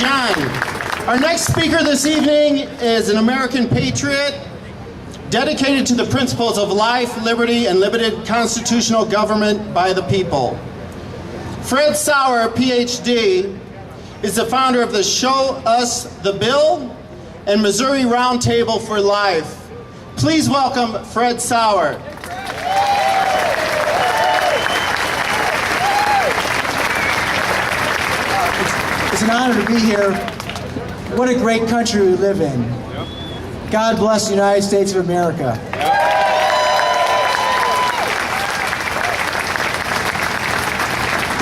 John. Our next speaker this evening is an American patriot dedicated to the principles of life, liberty, and limited constitutional government by the people. Fred Sauer, PhD, is the founder of the Show Us the Bill and Missouri Roundtable for Life. Please welcome Fred Sauer. It's an honor to be here. What a great country we live in. God bless the United States of America.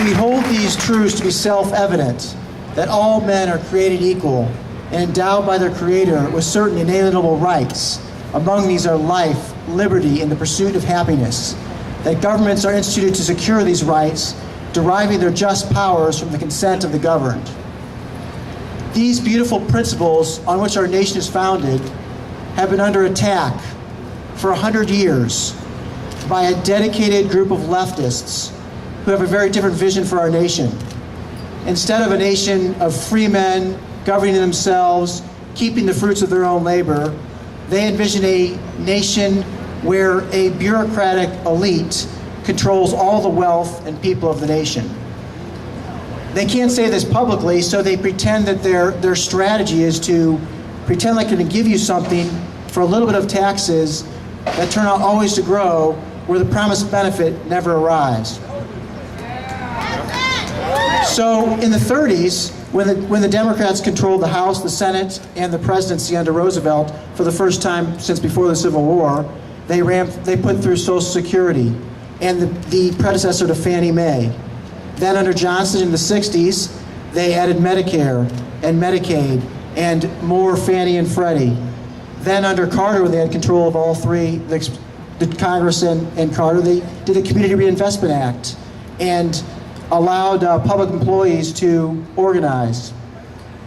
We hold these truths to be self-evident, that all men are created equal and endowed by their Creator with certain inalienable rights. Among these are life, liberty, and the pursuit of happiness. That governments are instituted to secure these rights, deriving their just powers from the consent of the governed. These beautiful principles on which our nation is founded have been under attack for 100 years by a dedicated group of leftists who have a very different vision for our nation. Instead of a nation of free men governing themselves, keeping the fruits of their own labor, they envision a nation where a bureaucratic elite controls all the wealth and people of the nation. They can't say this publicly, so they pretend that their strategy is to pretend like they're going to give you something for a little bit of taxes that turn out always to grow, where the promised benefit never arrives. So in the 30s, when the Democrats controlled the House, the Senate, and the presidency under Roosevelt for the first time since before the Civil War, they put through Social Security and the predecessor to Fannie Mae. Then under Johnson in the 60s, they added Medicare and Medicaid and more Fannie and Freddie. Then under Carter, when they had control of all three, the Congress and Carter, they did a Community Reinvestment Act and allowed public employees to organize.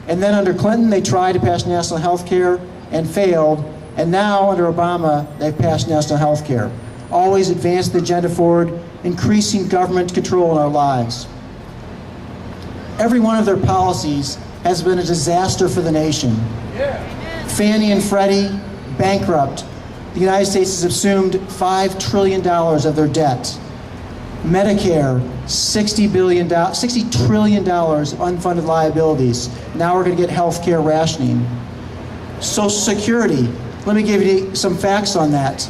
And then under Clinton, they tried to pass national health care and failed. And now under Obama, they've passed national health care. Always advanced the agenda forward, increasing government control in our lives. Every one of their policies has been a disaster for the nation. Fannie and Freddie, bankrupt. The United States has assumed $5 trillion of their debt. Medicare, $60 trillion of unfunded liabilities. Now we're going to get health care rationing. Social Security, let me give you some facts on that.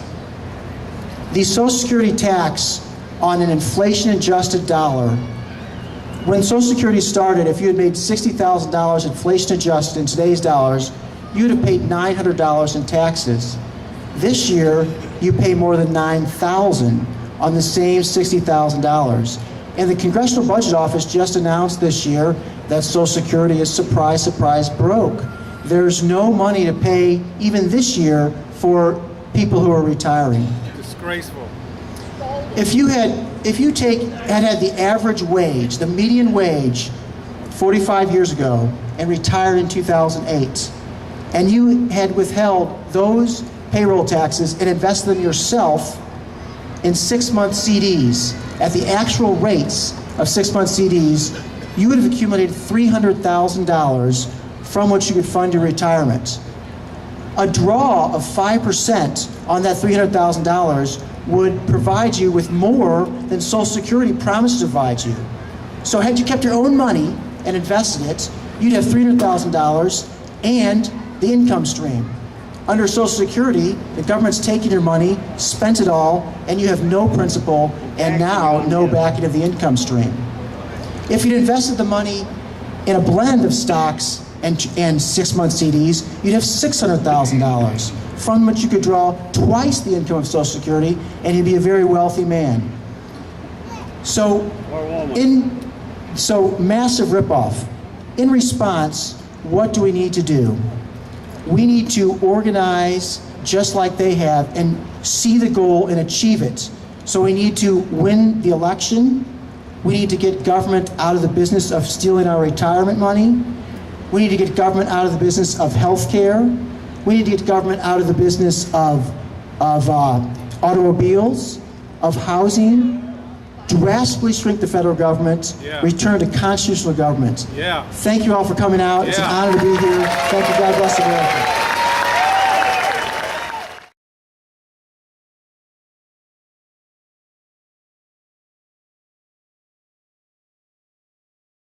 The Social Security tax on an inflation-adjusted dollar, when Social Security started, if you had made $60,000 inflation-adjusted in today's dollars, you would have paid $900 in taxes. This year, you pay more than $9,000 on the same $60,000. And the Congressional Budget Office just announced this year that Social Security is, surprise, surprise, broke. There's no money to pay, even this year, for people who are retiring. Disgraceful. If you had the average wage, the median wage, 45 years ago, and retired in 2008, and you had withheld those payroll taxes and invested them yourself in 6-month CDs, at the actual rates of 6-month CDs, you would have accumulated $300,000 from which you could fund your retirement. A draw of 5% on that $300,000 would provide you with more than Social Security promised to provide you. So had you kept your own money and invested it, you'd have $300,000 and the income stream. Under Social Security, the government's taken your money, spent it all, and you have no principal and now no backing of the income stream. If you'd invested the money in a blend of stocks and 6-month CDs, you'd have $600,000 from which you could draw twice the income of Social Security, and you'd be a very wealthy man. So massive ripoff. In response, what do we need to do? We need to organize just like they have and see the goal and achieve it. So we need to win the election. We need to get government out of the business of stealing our retirement money. We need to get government out of the business of health care. We need to get government out of the business of automobiles, of housing, drastically shrink the federal government, Yeah. return to constitutional government. Yeah. Thank you all for coming out. It's an Yeah. honor to be here. Thank you. God bless America.